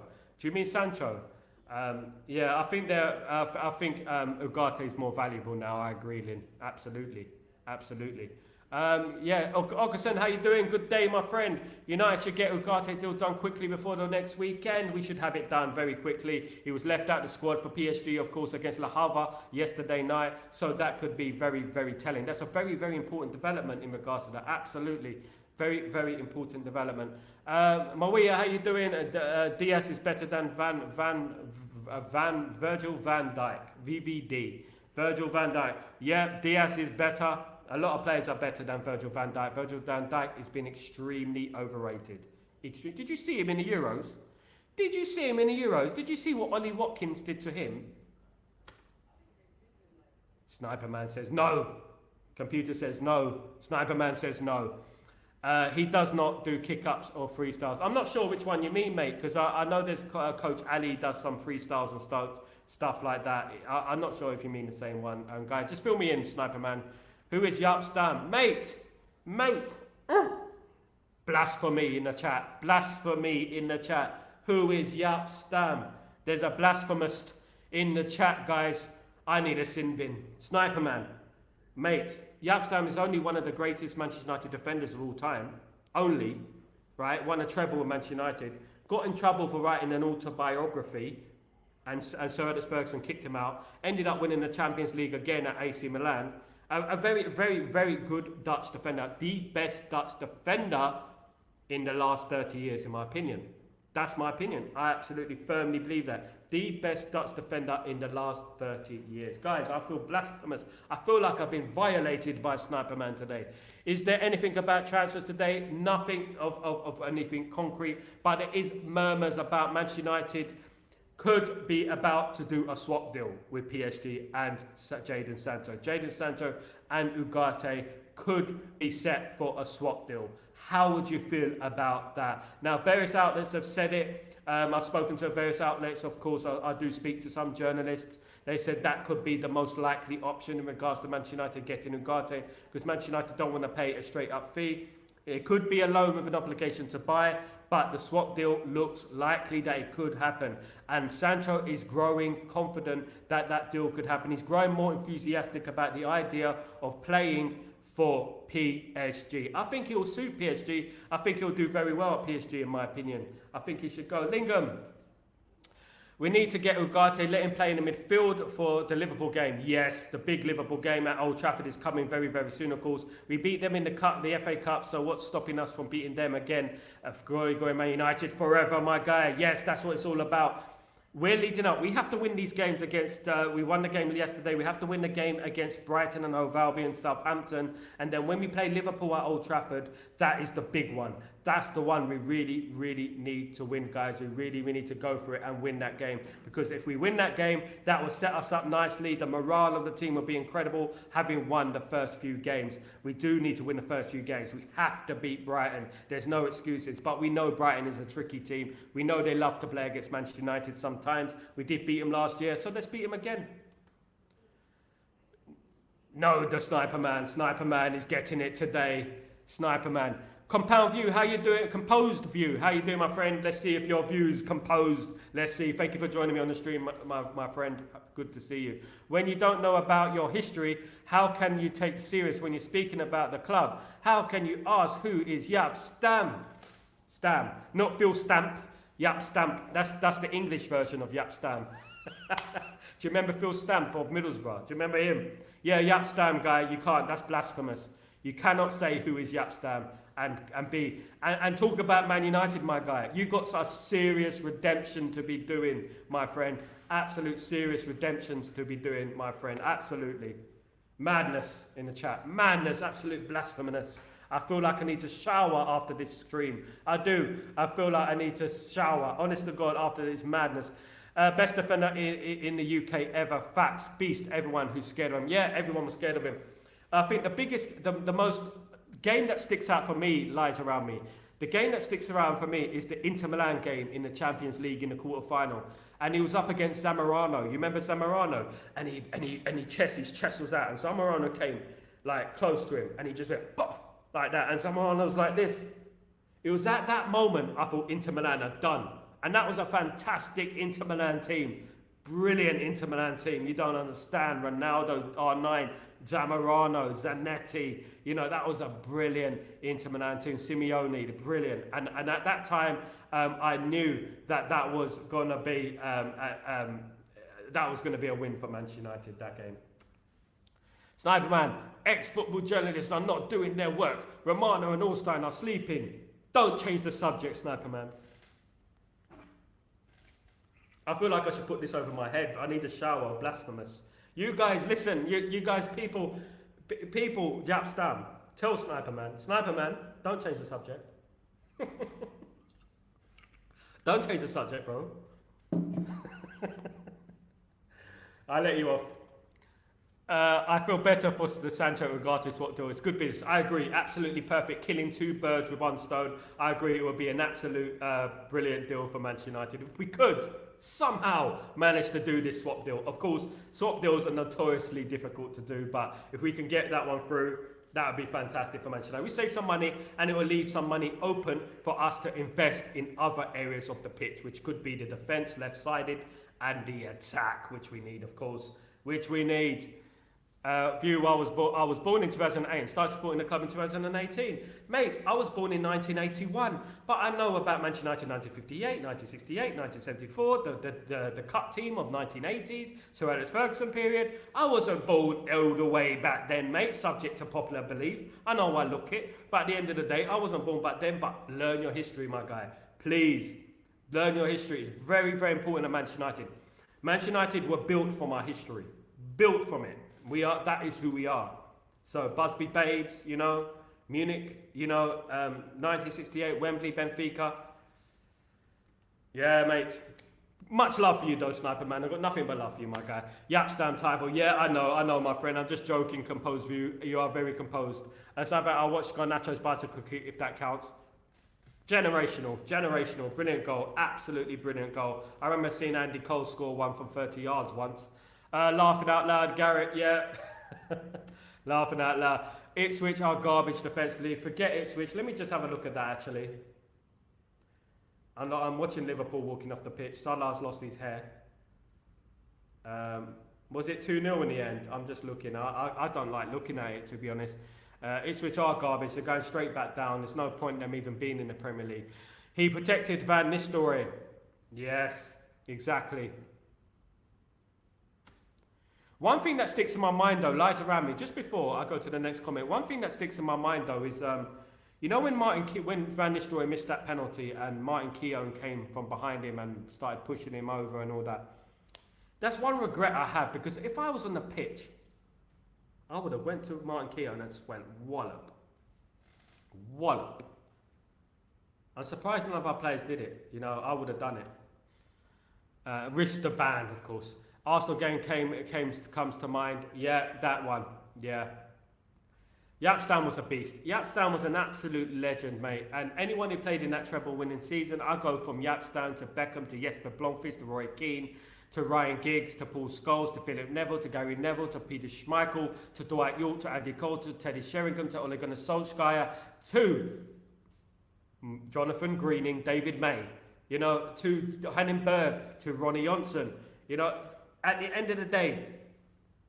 Yeah, I think Ugarte is more valuable now. I agree, Lynn. Absolutely. Yeah, Augustin, how you doing? Good day, my friend. United should get Ugarte deal done quickly before the next weekend. We should have it done very quickly. He was left out of the squad for PSG, of course, against Le Havre yesterday night. So that could be very, very telling. That's a very, very important development in regards to that. Absolutely. Very, very important development. Mawia, how you doing? Diaz is better than Virgil van Dijk. VVD. Virgil van Dijk. Yeah, Diaz is better. A lot of players are better than Virgil van Dijk. Virgil van Dijk has been extremely overrated. Did you see him in the Euros? Did you see him in the Euros? Did you see what Ollie Watkins did to him? Sniper Man says no. Computer says no. Sniper Man says no. He does not do kick-ups or freestyles. I'm not sure which one you mean, mate, because I know there's Coach Ali does some freestyles and stuff like that. I'm not sure if you mean the same one. Guys, just fill me in, Sniper Man. Who is Jaap Stam? Mate! Blasphemy in the chat. Blasphemy in the chat. Who is Jaap Stam? There's a blasphemous in the chat, guys. I need a sin bin. Sniper Man. Mate, Jaap Stam is only one of the greatest Manchester United defenders of all time. Only. Right? Won a treble with Manchester United. Got in trouble for writing an autobiography. And Sir Alex Ferguson kicked him out. Ended up winning the Champions League again at AC Milan. A very, very, very good Dutch defender. The best Dutch defender in the last 30 years, in my opinion. That's my opinion. I absolutely firmly believe that. The best Dutch defender in the last 30 years. Guys, I feel blasphemous. I feel like I've been violated by Sniper Man today. Is there anything about transfers today? Nothing of anything concrete. But there is murmurs about Manchester United could be about to do a swap deal with PSG and Jadon Sancho. Jadon Sancho and Ugarte could be set for a swap deal. How would you feel about that? Now, various outlets have said it. I've spoken to various outlets. Of course, I do speak to some journalists. They said that could be the most likely option in regards to Manchester United getting Ugarte, because Manchester United don't want to pay a straight up fee. It could be a loan with an obligation to buy, but the swap deal looks likely that it could happen. And Sancho is growing confident that that deal could happen. He's growing more enthusiastic about the idea of playing for PSG. I think he'll suit PSG. I think he'll do very well at PSG, in my opinion. I think he should go. Lingham. We need to get Ugarte, let him play in the midfield for the Liverpool game. Yes, the big Liverpool game at Old Trafford is coming very, very soon, of course. We beat them in the cup, the FA Cup, so what's stopping us from beating them again? Going Man United forever, my guy. Yes, that's what it's all about. We're leading up. We have to win these games against, we won the game yesterday. We have to win the game against Brighton and Hove Albion, Southampton. And then when we play Liverpool at Old Trafford, that is the big one. That's the one we really, really need to win, guys. We need to go for it and win that game. Because if we win that game, that will set us up nicely. The morale of the team will be incredible, having won the first few games. We do need to win the first few games. We have to beat Brighton. There's no excuses. But we know Brighton is a tricky team. We know they love to play against Manchester United sometimes. We did beat them last year, so let's beat them again. No, the Sniper Man. Sniper Man is getting it today. Sniper Man. Compound View, how you doing? Composed View, how you doing, my friend? Let's see if your view is composed. Let's see. Thank you for joining me on the stream, my friend. Good to see you. When you don't know about your history, how can you take serious when you're speaking about the club? How can you ask who is Jaap Stam? Stam, not Phil Stamp. Jaap Stamp. That's the English version of Jaap Stam. Do you remember Phil Stamp of Middlesbrough? Do you remember him? Yeah, Jaap Stam, guy. You can't. That's blasphemous. You cannot say who is Jaap Stam and talk about Man United, my guy. You've got a serious redemption to be doing, my friend. Absolute serious redemptions to be doing, my friend. Absolutely. Madness in the chat. Madness, absolute blasphemous. I feel like I need to shower after this stream. I do. I feel like I need to shower. Honest to God, after this madness. Best defender in the UK ever. Facts. Beast. Everyone who's scared of him. Yeah, everyone was scared of him. I think the biggest, the most game that sticks out for me lies around me. The game that sticks around for me is the Inter Milan game in the Champions League in the quarter-final. And he was up against Zamorano. You remember Zamorano? And his chest was out. And Zamorano came like close to him. And he just went, pop, like that. And Zamorano was like this. It was at that moment I thought Inter Milan are done. And that was a fantastic Inter Milan team. Brilliant Inter Milan team. You don't understand. Ronaldo, R9, Zamorano, Zanetti, you know, that was a brilliant Inter Milan team. Simeone, brilliant. And at that time, I knew that that was going to be a win for Manchester United, that game. Sniper Man, ex-football journalists are not doing their work. Romano and Orstein are sleeping. Don't change the subject, Sniper Man. I feel like I should put this over my head, but I need a shower. Blasphemous. You guys, listen. You guys, people, Japstam, tell Sniper Man. Sniper Man, don't change the subject. Don't change the subject, bro. I'll let you off. I feel better for the Sancho Ugarte swap deal. It's good business. I agree. Absolutely perfect. Killing two birds with one stone. I agree. It would be an absolute brilliant deal for Manchester United. If we could somehow manage to do this swap deal. Of course, swap deals are notoriously difficult to do, but if we can get that one through, that would be fantastic for Manchester United. We save some money, and it will leave some money open for us to invest in other areas of the pitch, which could be the defence, left-sided, and the attack, which we need, of course, which we need. I was born in 2008 and started supporting the club in 2018. Mate, I was born in 1981, but I know about Manchester United 1958, 1968, 1974, the cup team of 1980s, Sir Alex Ferguson period. I wasn't born all the way back then, mate, subject to popular belief. I know I look it, but at the end of the day, I wasn't born back then, but learn your history, my guy. Please, learn your history. It's very, very important at Manchester United. Manchester United were built from our history, built from it. That is who we are. So Busby Babes, you know, Munich, you know, 1968, Wembley, Benfica. Yeah, mate. Much love for you though, Sniper Man. I've got nothing but love for you, my guy. Yapstam Tybal. Yeah, I know, my friend. I'm just joking. Composed view. You are very composed. Sniper, I'll watch Garnacho's bicycle kick if that counts. Generational, brilliant goal, absolutely brilliant goal. I remember seeing Andy Cole score one from 30 yards once. Laughing out loud, Garrett, yeah. Laughing out loud. Ipswich are garbage defensively. Forget Ipswich. Let me just have a look at that, actually. I'm watching Liverpool walking off the pitch. Salah's lost his hair. Was it 2-0 in the end? I'm just looking. I don't like looking at it, to be honest. Ipswich are garbage. They're going straight back down. There's no point in them even being in the Premier League. He protected Van Nistelrooy. Yes, exactly. One thing that sticks in my mind though, lies around me, just before I go to the next comment, one thing that sticks in my mind though is, you know when Van Nistelrooy missed that penalty and Martin Keown came from behind him and started pushing him over and all that? That's one regret I have, because if I was on the pitch, I would have went to Martin Keown and just went wallop. Wallop. I'm surprised none of our players did it. You know, I would have done it. Risk the ban, of course. Arsenal game comes to mind. Yeah, that one. Yeah. Yapstam was a beast. Yapstam was an absolute legend, mate. And anyone who played in that treble-winning season, I go from Yapstam to Beckham to Jesper Blomqvist to Roy Keane to Ryan Giggs to Paul Scholes to Philip Neville to Gary Neville to Peter Schmeichel to Dwight York to Andy Cole to Teddy Sheringham to Ole Gunnar Solskjaer to Jonathan Greening, David May, you know, to Henning Berg, to Ronnie Johnson, you know. At the end of the day,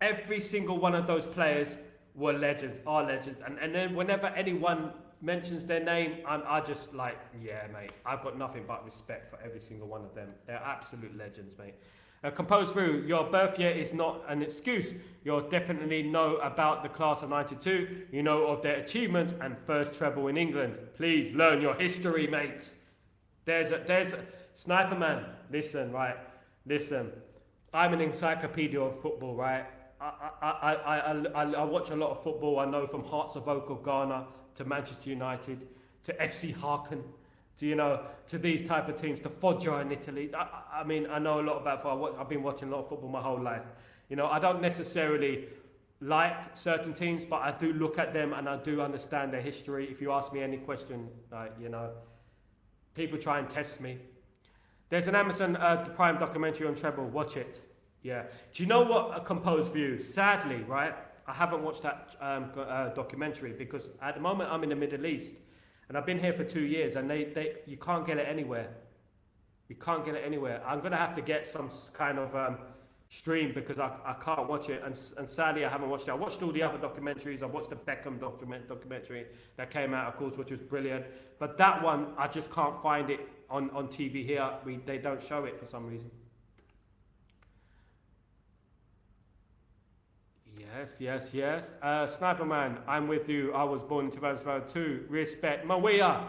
every single one of those players were legends, are legends. And then whenever anyone mentions their name, I just like, yeah, mate, I've got nothing but respect for every single one of them. They're absolute legends, mate. Composed through, your birth year is not an excuse. You'll definitely know about the class of 92. You know of their achievements and first treble in England. Please learn your history, mate. There's a Sniper Man. Listen, right? Listen. I'm an encyclopedia of football, right? I watch a lot of football. I know from Hearts of Oak of Ghana to Manchester United to FC Harken to these type of teams, to Foggia in Italy. I mean, I know a lot about football. I've been watching a lot of football my whole life. You know, I don't necessarily like certain teams, but I do look at them and I do understand their history. If you ask me any question, you know, people try and test me. There's an Amazon Prime documentary on treble. Watch it. Yeah. Do you know what? A composed view. Sadly, right? I haven't watched that documentary because at the moment I'm in the Middle East and I've been here for 2 years and you can't get it anywhere. You can't get it anywhere. I'm gonna have to get some kind of stream because I can't watch it, and sadly I haven't watched it. I watched all the other documentaries. I watched the Beckham documentary that came out, of course, which was brilliant. But that one, I just can't find it on TV here. They don't show it for some reason. Yes. Sniper Man, I'm with you. I was born in 2002. Respect. Mawia.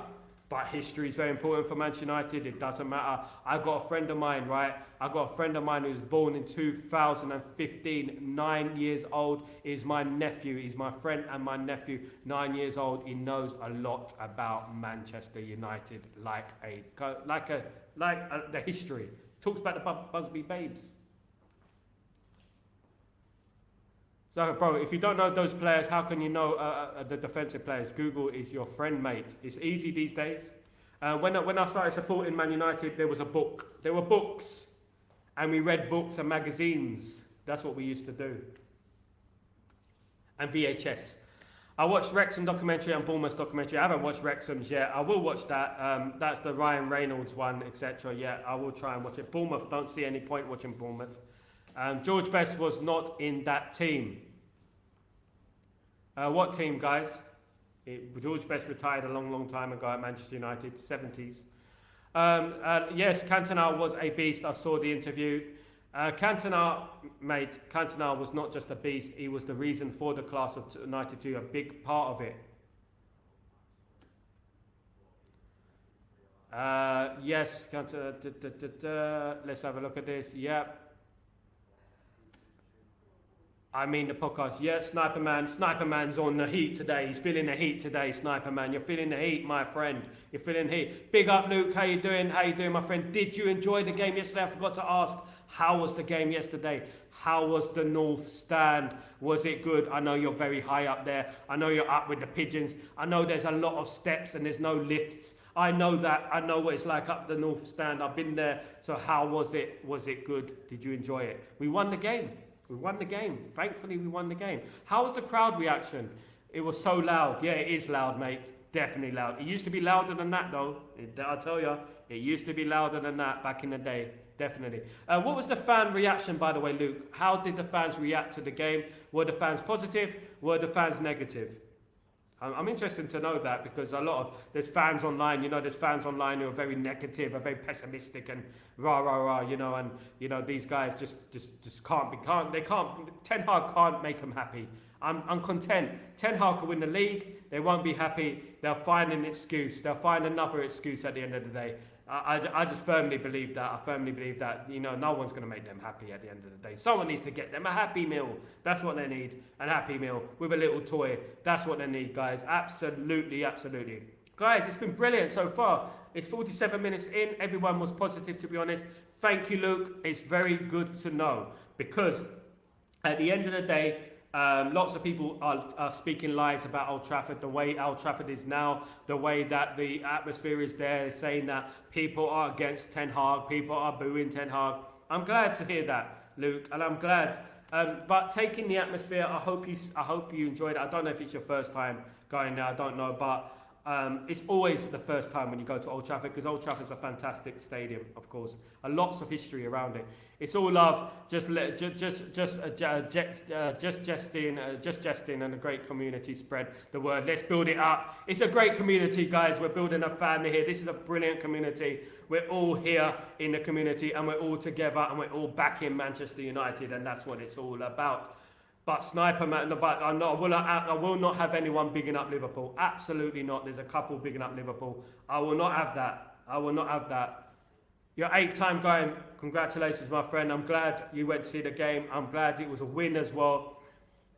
But history is very important for Manchester United. It doesn't matter. I've got a friend of mine, right? I've got a friend of mine who's born in 2015, 9 years old. He's my nephew. He's my friend and my nephew, 9 years old. He knows a lot about Manchester United, like the history. Talks about the Busby Babes. So, bro, if you don't know those players, how can you know the defensive players? Google is your friend, mate. It's easy these days. When I started supporting Man United, there was a book. There were books. And we read books and magazines. That's what we used to do. And VHS. I watched Wrexham documentary and Bournemouth documentary. I haven't watched Wrexham's yet. I will watch that. That's the Ryan Reynolds one, etc. Yeah, I will try and watch it. Bournemouth, don't see any point watching Bournemouth. George Best was not in that team. What team, guys? George Best retired a long time ago at Manchester United, 70s. Yes, Cantona was a beast. I saw the interview. Cantona was not just a beast. He was the reason for the class of 92, a big part of it. Yes, Cantona. Let's have a look at this. Yep. I mean the podcast. Yeah, Sniper Man's on the heat today. He's feeling the heat today, Sniper Man. You're feeling the heat, my friend. You're feeling the heat. Big up, Luke. How you doing? How you doing, my friend? Did you enjoy the game yesterday? I forgot to ask. How was the game yesterday? How was the North Stand? Was it good? I know you're very high up there. I know you're up with the pigeons. I know there's a lot of steps and there's no lifts. I know that. I know what it's like up the North Stand. I've been there. So how was it? Was it good? Did you enjoy it? We won the game. We won the game. Thankfully, we won the game. How was the crowd reaction? It was so loud. Yeah, it is loud, mate. Definitely loud. It used to be louder than that, though. I'll tell you, it used to be louder than that back in the day. Definitely. What was the fan reaction, by the way, Luke? How did the fans react to the game? Were the fans positive? Were the fans negative? I'm interested to know that because there's fans online, there's fans online who are very negative, are very pessimistic and rah, and these guys just can't, Ten Hag can't make them happy. I'm content. Ten Hag can win the league, they won't be happy, they'll find an excuse, they'll find another excuse at the end of the day. I just firmly believe that. I firmly believe that, no one's going to make them happy at the end of the day. Someone needs to get them a Happy Meal. That's what they need. A Happy Meal with a little toy. That's what they need, guys. Absolutely. Guys, it's been brilliant so far. It's 47 minutes in. Everyone was positive, to be honest. Thank you, Luke. It's very good to know because at the end of the day, lots of people are speaking lies about Old Trafford, the way Old Trafford is now, the way that the atmosphere is there, saying that people are against Ten Hag, people are booing Ten Hag. I'm glad to hear that, Luke, and I'm glad. But taking the atmosphere, I hope you enjoyed it. I don't know if it's your first time going there, I don't know, but it's always the first time when you go to Old Trafford because Old Trafford's a fantastic stadium, of course, and lots of history around it. It's all love, just jesting, and a great community spread the word. Let's build it up. It's a great community, guys. We're building a family here. This is a brilliant community. We're all here in the community, and we're all together, and we're all back in Manchester United, and that's what it's all about. But Sniper Man, I will not have anyone bigging up Liverpool. Absolutely not. There's a couple bigging up Liverpool. I will not have that. Your 8th time going. Congratulations, my friend. I'm glad you went to see the game. I'm glad it was a win as well.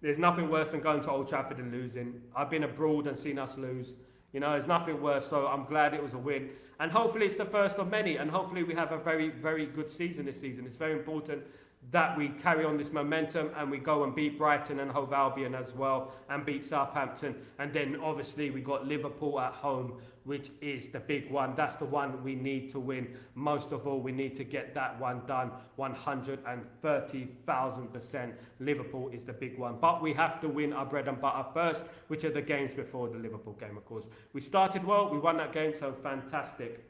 There's nothing worse than going to Old Trafford and losing. I've been abroad and seen us lose. There's nothing worse. So I'm glad it was a win. And hopefully it's the first of many. And hopefully we have a very, very good season this season. It's very important that we carry on this momentum and we go and beat Brighton and Hove Albion as well and beat Southampton. And then obviously we got Liverpool at home, which is the big one. That's the one we need to win. Most of all, we need to get that one done 130,000%. Liverpool is the big one. But we have to win our bread and butter first, which are the games before the Liverpool game, of course. We started well, we won that game, so fantastic.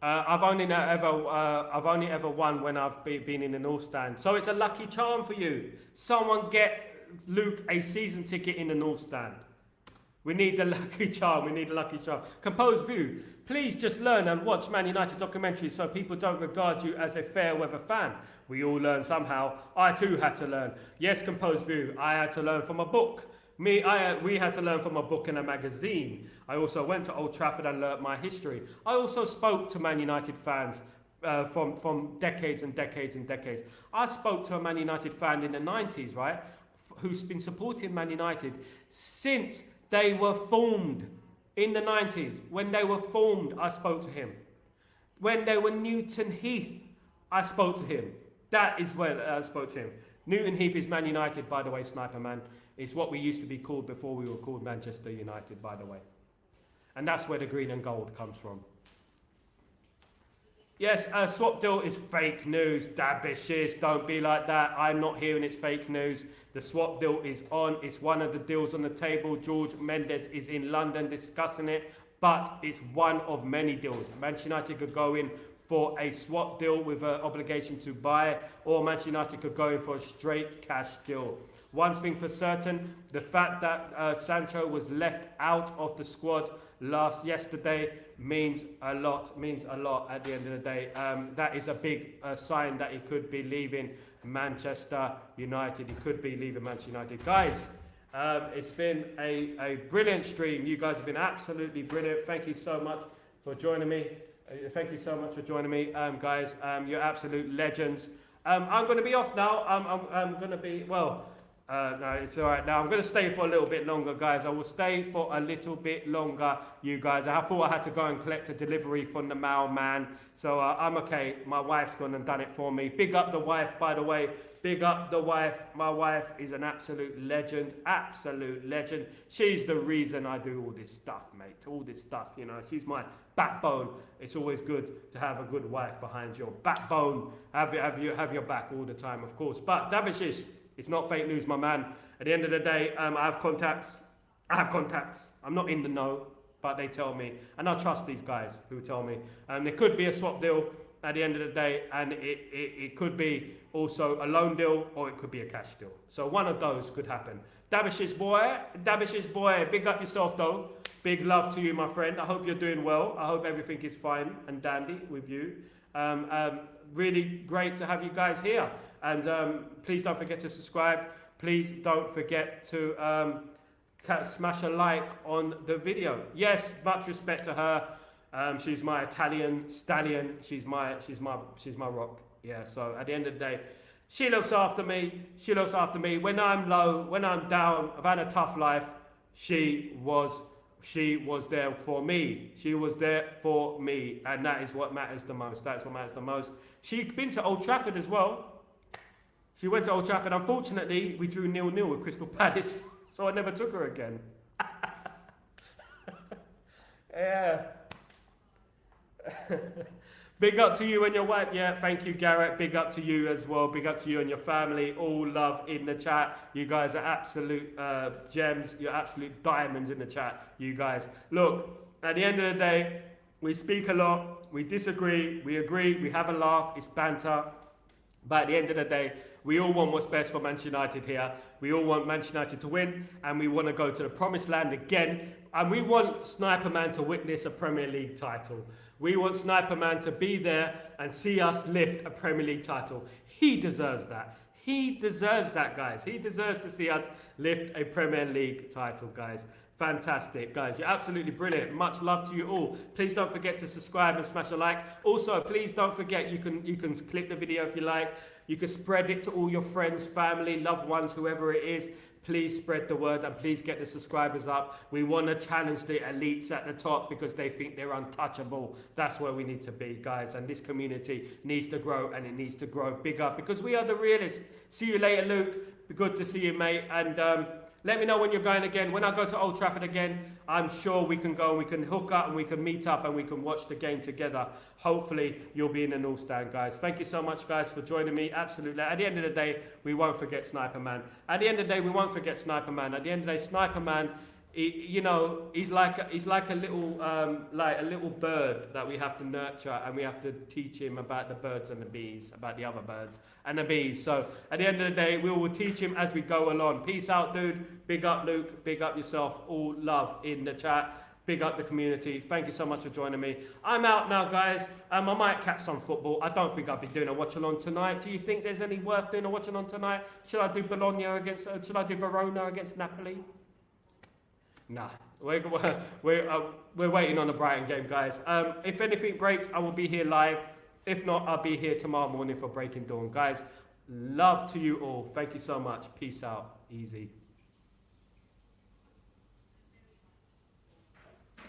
I've only ever won when I've been in the North Stand. So it's a lucky charm for you. Someone get Luke a season ticket in the North Stand. We need the lucky charm. We need a lucky charm. Composed View. Please just learn and watch Man United documentaries so people don't regard you as a fair weather fan. We all learn somehow. I too had to learn. Yes, Composed View. I had to learn from a book. We had to learn from a book and a magazine. I also went to Old Trafford and learnt my history. I also spoke to Man United fans from decades and decades and decades. I spoke to a Man United fan in the 90s, right, who's been supporting Man United since they were formed in the 90s. When they were formed, I spoke to him. When they were Newton Heath, I spoke to him. That is when I spoke to him. Newton Heath is Man United, by the way, Sniper Man. It's what we used to be called before we were called Manchester United, by the way. And that's where the green and gold comes from. Yes, swap deal is fake news. Dabishes, don't be like that. I'm not hearing it's fake news. The swap deal is on. It's one of the deals on the table. George Mendes is in London discussing it, but it's one of many deals. Manchester United could go in for a swap deal with an obligation to buy, or Manchester United could go in for a straight cash deal. One thing for certain, the fact that Sancho was left out of the squad yesterday means a lot at the end of the day. That is a big sign that he could be leaving Manchester United. He could be leaving Manchester United. Guys, it's been a brilliant stream. You guys have been absolutely brilliant. Thank you so much for joining me. Thank you so much for joining me, guys. You're absolute legends. I'm going to be off now. I'm going to be, well... no, it's all right. Now, I'm going to stay for a little bit longer, guys. I will stay for a little bit longer, you guys. I thought I had to go and collect a delivery from the mailman. So I'm okay. My wife's gone and done it for me. Big up the wife, by the way. Big up the wife. My wife is an absolute legend. Absolute legend. She's the reason I do all this stuff, mate. All this stuff, you know. She's my backbone. It's always good to have a good wife behind your backbone. Have your back all the time, of course. But Davishish, it's not fake news, my man. At the end of the day, I have contacts. I'm not in the know, but they tell me. And I trust these guys who tell me. And it could be a swap deal at the end of the day. And it could be also a loan deal, or it could be a cash deal. So one of those could happen. Davish's boy, big up yourself though. Big love to you, my friend. I hope you're doing well. I hope everything is fine and dandy with you. Really great to have you guys here. And please don't forget to subscribe. Please don't forget to smash a like on the video. Yes, much respect to her. She's my Italian stallion. She's my rock. Yeah. So at the end of the day, she looks after me. She looks after me when I'm low, when I'm down. I've had a tough life. She was there for me. She was there for me, and that is what matters the most. That's what matters the most. She'd been to Old Trafford as well. She went to Old Trafford. Unfortunately, we drew 0-0 with Crystal Palace, so I never took her again. Yeah. Big up to you and your wife. Yeah, thank you, Garrett. Big up to you as well. Big up to you and your family. All love in the chat. You guys are absolute gems. You're absolute diamonds in the chat, you guys. Look, at the end of the day, we speak a lot. We disagree. We agree. We have a laugh. It's banter. But at the end of the day, we all want what's best for Manchester United here. We all want Manchester United to win, and we want to go to the promised land again. And we want Sniper Man to witness a Premier League title. We want Sniper Man to be there and see us lift a Premier League title. He deserves that. He deserves that, guys. He deserves to see us lift a Premier League title, guys. Fantastic, guys. You're absolutely brilliant. Much love to you all. Please don't forget to subscribe and smash a like. Also, please don't forget you can click the video if you like. You can spread it to all your friends, family, loved ones, whoever it is. Please spread the word and please get the subscribers up. We want to challenge the elites at the top because they think they're untouchable. That's where we need to be, guys. And this community needs to grow, and it needs to grow bigger because we are the realists. See you later, Luke. Be good to see you, mate. And let me know when you're going again. When I go to Old Trafford again, I'm sure we can go and we can hook up and we can meet up and we can watch the game together. Hopefully, you'll be in the North Stand, guys. Thank you so much, guys, for joining me. Absolutely. At the end of the day, we won't forget Sniper Man. At the end of the day, we won't forget Sniper Man. At the end of the day, Sniper Man he's like a little bird that we have to nurture, and we have to teach him about the birds and the bees, about the other birds and the bees. So at the end of the day, we will teach him as we go along. Peace out, dude. Big up, Luke. Big up yourself. All love in the chat. Big up the community. Thank you so much for joining me. I'm out now, guys. I might catch some football. I don't think I'll be doing a watch-along tonight. Do you think there's any worth doing a watch-along tonight? Should I do should I do Verona against Napoli? Nah. We're waiting on the Brighton game, guys. If anything breaks, I will be here live. If not, I'll be here tomorrow morning for Breaking Dawn. Guys, love to you all. Thank you so much. Peace out. Easy.